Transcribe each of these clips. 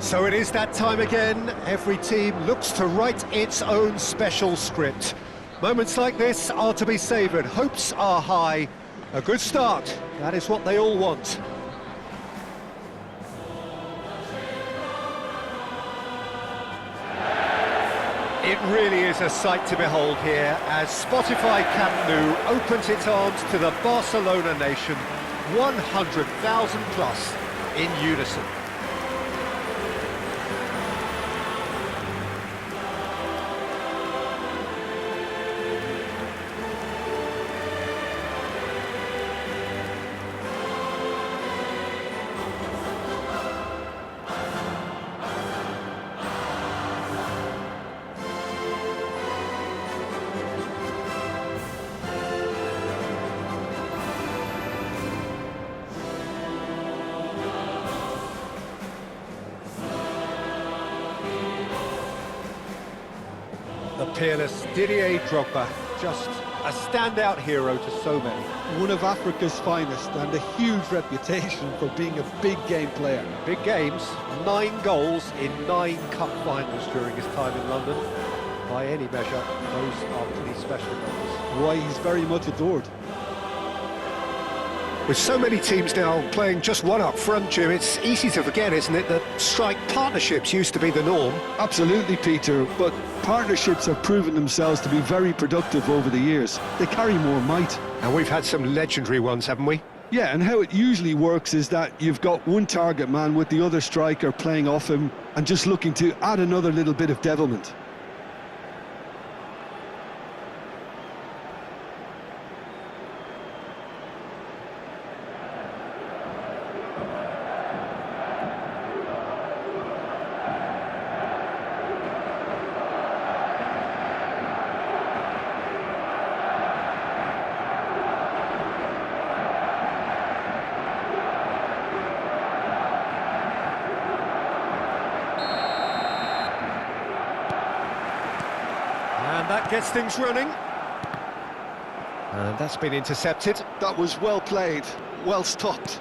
So it is that time again. Every team looks to write its own special script. Moments like this are to be savoured. Hopes are high. A good start. That is what they all want. It really is a sight to behold here as Spotify Camp Nou opens its arms to the Barcelona nation, 100,000 plus in unison. The peerless Didier Drogba, just a standout hero to so many. One of Africa's finest and a huge reputation for being a big game player. Big games, 9 goals in 9 cup finals during his time in London. By any measure, those are pretty special numbers. Why, he's very much adored. With so many teams now playing just one up front, Jim, it's easy to forget, isn't it, that strike partnerships used to be the norm. Absolutely, Peter, but partnerships have proven themselves to be very productive over the years. They carry more might. And we've had some legendary ones, haven't we? Yeah, and how it usually works is that you've got one target man with the other striker playing off him and just looking to add another little bit of devilment. And that gets things running. And that's been intercepted. That was well played, well stopped.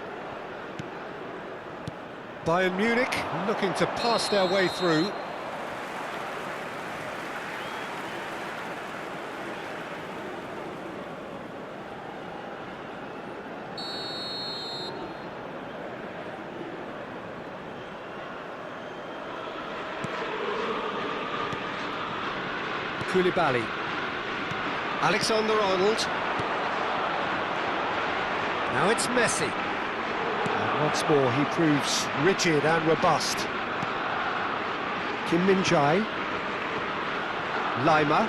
Bayern Munich looking to pass their way through. Koulibaly. Alexander-Arnold. Now it's Messi. And once more he proves rigid and robust. Kim Min-jae. Lima.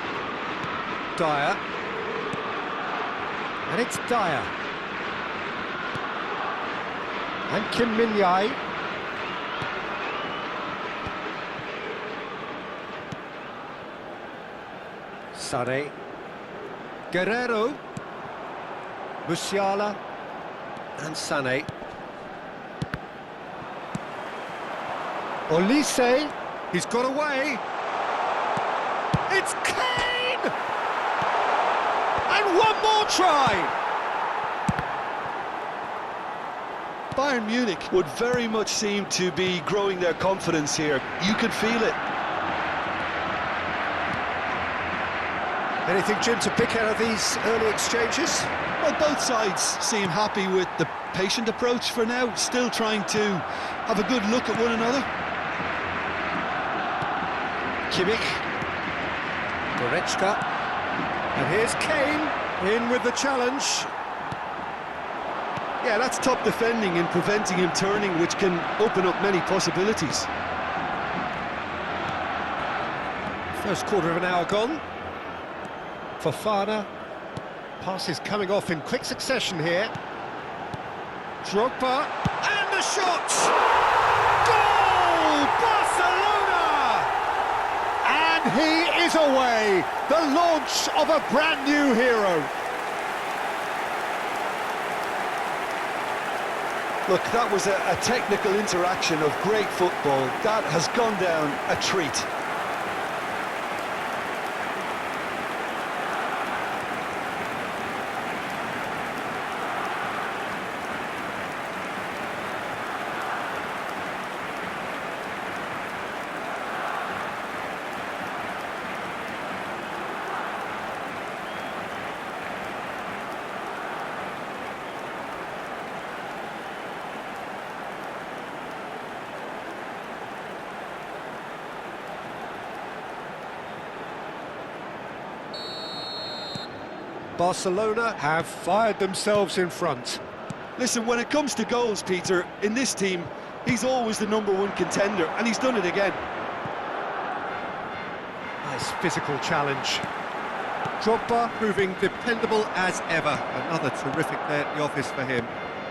Dyer. And it's Dyer. And Kim Min-jae. Sane, Guerrero, Musiala, and Sane. Olise, he's got away. It's Kane! And one more try! Bayern Munich would very much seem to be growing their confidence here. You could feel it. Anything, Jim, to pick out of these early exchanges? Well, both sides seem happy with the patient approach for now, still trying to have a good look at one another. Kimmich, Goretzka, and here's Kane in with the challenge. Yeah, that's top defending and preventing him turning, which can open up many possibilities. First quarter of an hour gone. Fofana, passes coming off in quick succession here. Drogba, and the shot! Goal! Barcelona! And he is away! The launch of a brand new hero. Look, that was a technical interaction of great football. That has gone down a treat. Barcelona have fired themselves in front. Listen, when it comes to goals, Peter, in this team, he's always the #1 contender, and he's done it again. Nice physical challenge. Drogba proving dependable as ever. Another terrific day at the office for him.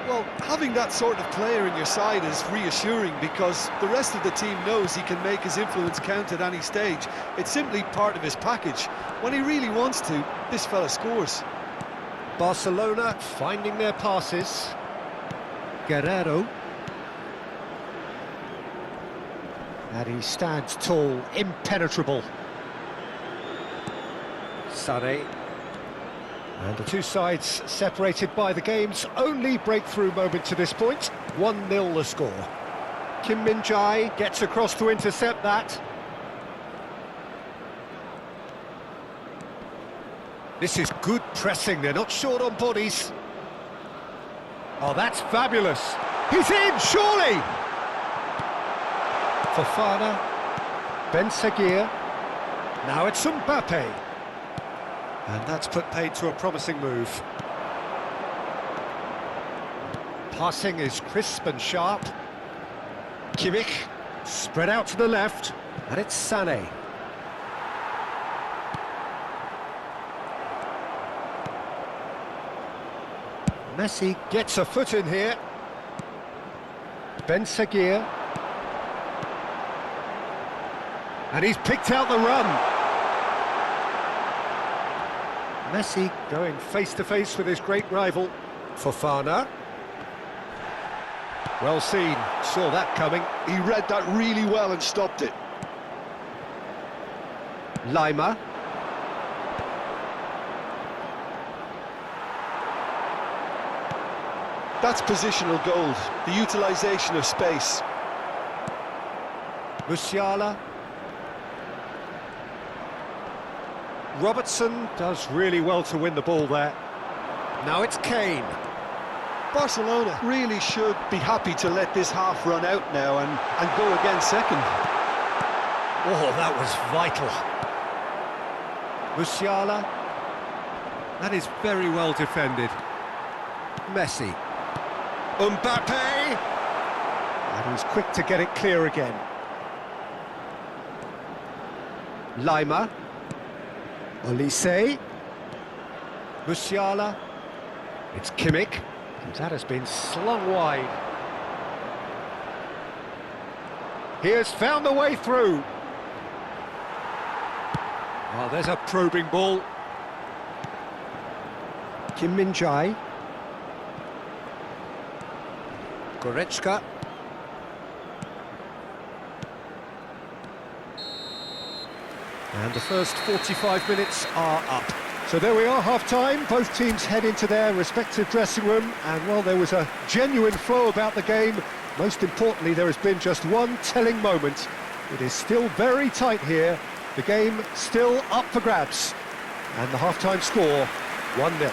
Well, having that sort of player in your side is reassuring because the rest of the team knows he can make his influence count at any stage. It's simply part of his package. When he really wants to, this fella scores. Barcelona finding their passes. Guerrero. And he stands tall, impenetrable. Sané. And the two sides separated by the game's only breakthrough moment to this point. 1-0 the score. Kim Min-jae gets across to intercept that. This is good pressing, they're not short on bodies. Oh, that's fabulous. He's in, surely! Fofana. Ben Seguir. Now it's Mbappe. And that's put paid to a promising move. Passing is crisp and sharp. Kimmich, spread out to the left, and it's Sané. Messi gets a foot in here. Ben Seguir. And he's picked out the run. Messi going face-to-face with his great rival, Fofana. Well seen, saw that coming. He read that really well and stopped it. Lima. That's positional gold, the utilisation of space. Musiala. Robertson does really well to win the ball there. Now it's Kane. Barcelona really should be happy to let this half run out now and go again second. Oh, that was vital. Musiala. That is very well defended. Messi. Mbappe! And he's quick to get it clear again. Lima. Olise. Musiala. It's Kimmich. And that has been slung wide. He has found the way through. Well, there's a probing ball. Kim Min-jae. Goretzka. And the first 45 minutes are up. So there we are, half-time. Both teams head into their respective dressing room. And while there was a genuine flow about the game, most importantly, there has been just one telling moment. It is still very tight here. The game still up for grabs. And the half-time score, 1-0.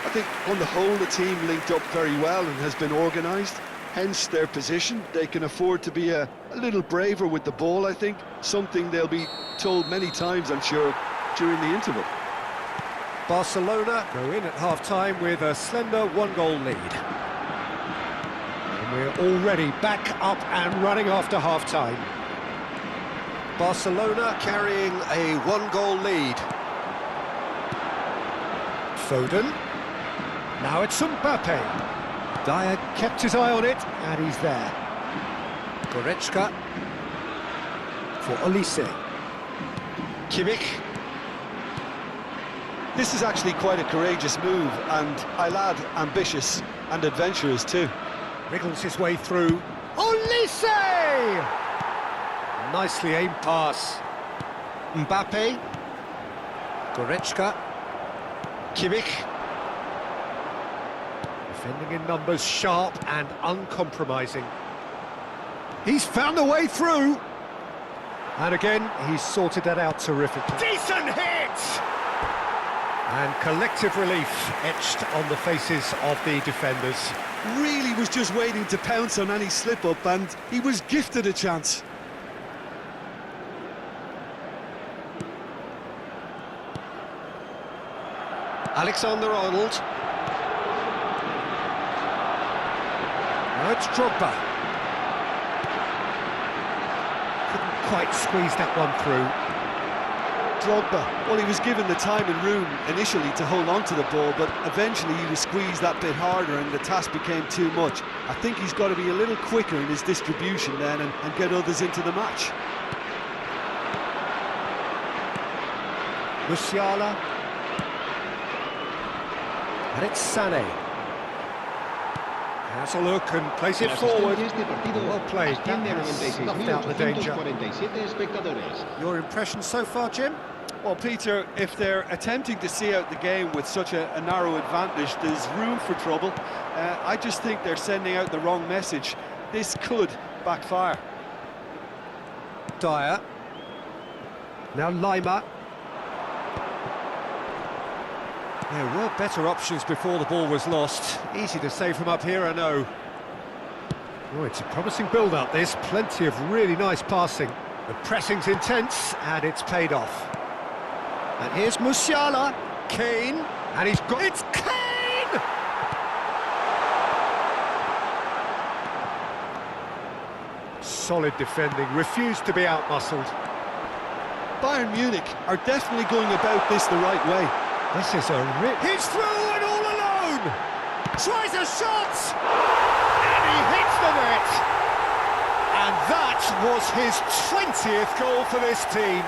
I think on the whole the team linked up very well and has been organised, hence their position. They can afford to be a little braver with the ball, I think, something they'll be told many times, I'm sure, during the interval. Barcelona go in at half-time with a slender one-goal lead. And we're already back up and running after half-time. Barcelona carrying a one-goal lead. Foden. Now it's Mbappe. Dyer kept his eye on it, and he's there. Goretzka for Olise. Kimmich. This is actually quite a courageous move, and I'll add ambitious and adventurous too. Wriggles his way through. Olise! Nicely aimed pass. Mbappe. Goretzka. Kimmich. Defending in numbers, sharp and uncompromising. He's found a way through. And again, he's sorted that out terrifically. Decent hit! And collective relief etched on the faces of the defenders. Really was just waiting to pounce on any slip-up, and he was gifted a chance. Alexander-Arnold. Now it's Drogba. Couldn't quite squeeze that one through. Drogba, well, he was given the time and room initially to hold on to the ball, but eventually he was squeezed that bit harder and the task became too much. I think he's got to be a little quicker in his distribution then and get others into the match. Musiala. And it's Sané. Has a look and plays it forward. Well played, that has snuffed out the danger. Your impression so far, Jim? Well, Peter, if they're attempting to see out the game with such a narrow advantage, there's room for trouble. I just think they're sending out the wrong message. This could backfire. Dyer. Now Lima. There were better options before the ball was lost. Easy to say from up here, I know. Oh, it's a promising build-up, this. Plenty of really nice passing. The pressing's intense, and it's paid off. And here's Musiala. Kane. And he's got... It's Kane! Solid defending, refused to be outmuscled. Bayern Munich are definitely going about this the right way. This is a rip. He's through and all alone! Tries a shot! And he hits the net! And that was his 20th goal for this team.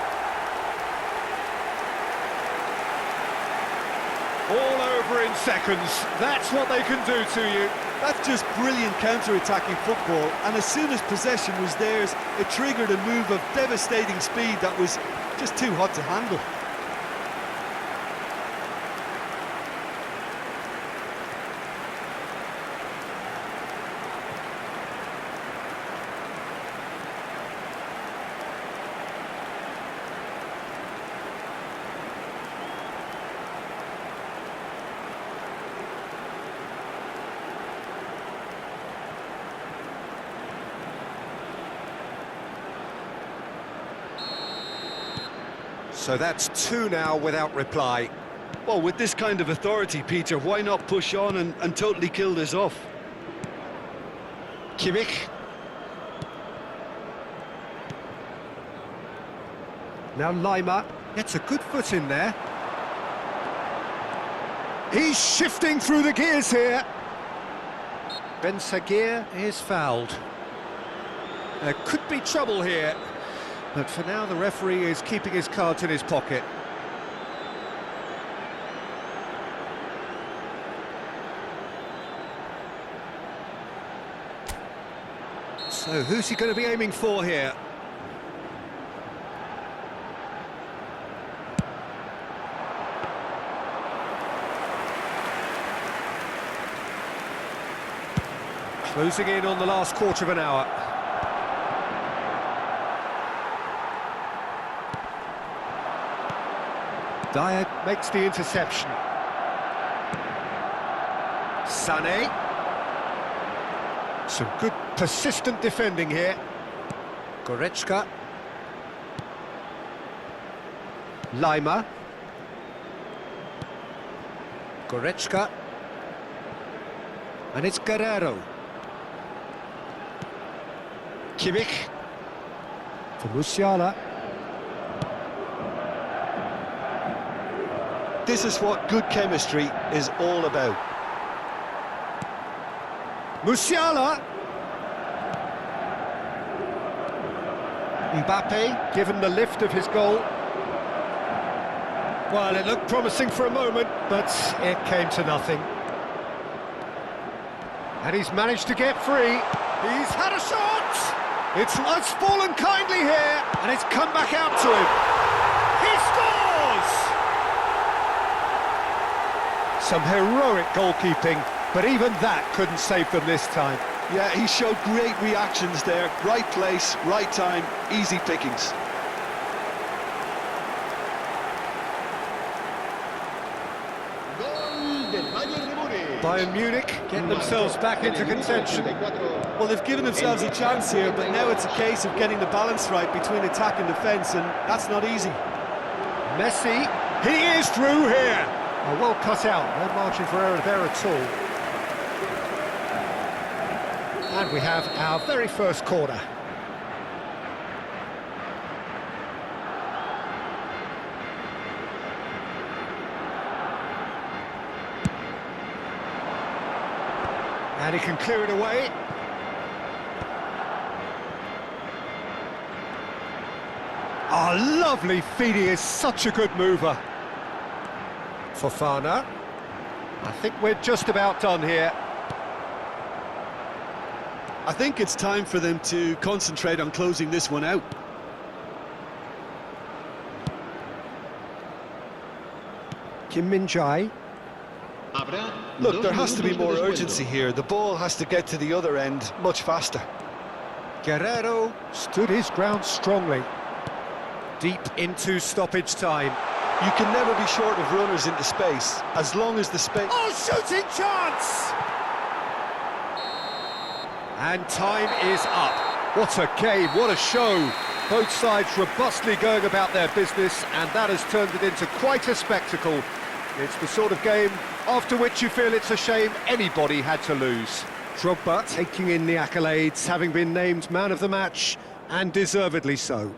All over in seconds. That's what they can do to you. That's just brilliant counter-attacking football, and as soon as possession was theirs, it triggered a move of devastating speed that was just too hot to handle. So that's two now without reply. Well, with this kind of authority, Peter, why not push on and totally kill this off? Kimmich. Now Lima gets a good foot in there. He's shifting through the gears here. Ben Sagir is fouled. There could be trouble here. But for now, the referee is keeping his cards in his pocket. So, who's he going to be aiming for here? Closing in on the last quarter of an hour. Dyer makes the interception. Sané. Some good persistent defending here. Goretzka. Lima. Goretzka. And it's Guerrero. Kimmich. For Musiala. This is what good chemistry is all about. Musiala. Mbappe, given the lift of his goal. Well, it looked promising for a moment, but it came to nothing. And he's managed to get free. He's had a shot! It's fallen kindly here, and it's come back out to him. He scores! Some heroic goalkeeping, but even that couldn't save them this time. Yeah, he showed great reactions there. Right place, right time, easy pickings. Bayern Munich get themselves back into contention. Well, they've given themselves a chance here, but now it's a case of getting the balance right between attack and defence, and that's not easy. Messi, he is through here. Well cut out, no margin for error there at all. And we have our very first corner. And he can clear it away. Oh, lovely feed, he is such a good mover. Fofana. I think we're just about done here. I think it's time for them to concentrate on closing this one out. Kim Min-jae. Look, there has to be more urgency here. The ball has to get to the other end much faster. Guerrero stood his ground strongly. Deep into stoppage time. You can never be short of runners into space, as long as the space... Oh, shooting chance! And time is up. What a game, what a show. Both sides robustly going about their business, and that has turned it into quite a spectacle. It's the sort of game after which you feel it's a shame anybody had to lose. Drogba taking in the accolades, having been named man of the match, and deservedly so.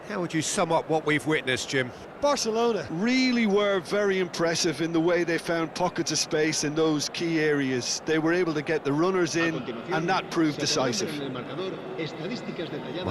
How would you sum up what we've witnessed, Jim? Barcelona really were very impressive in the way they found pockets of space in those key areas. They were able to get the runners in, and that proved decisive.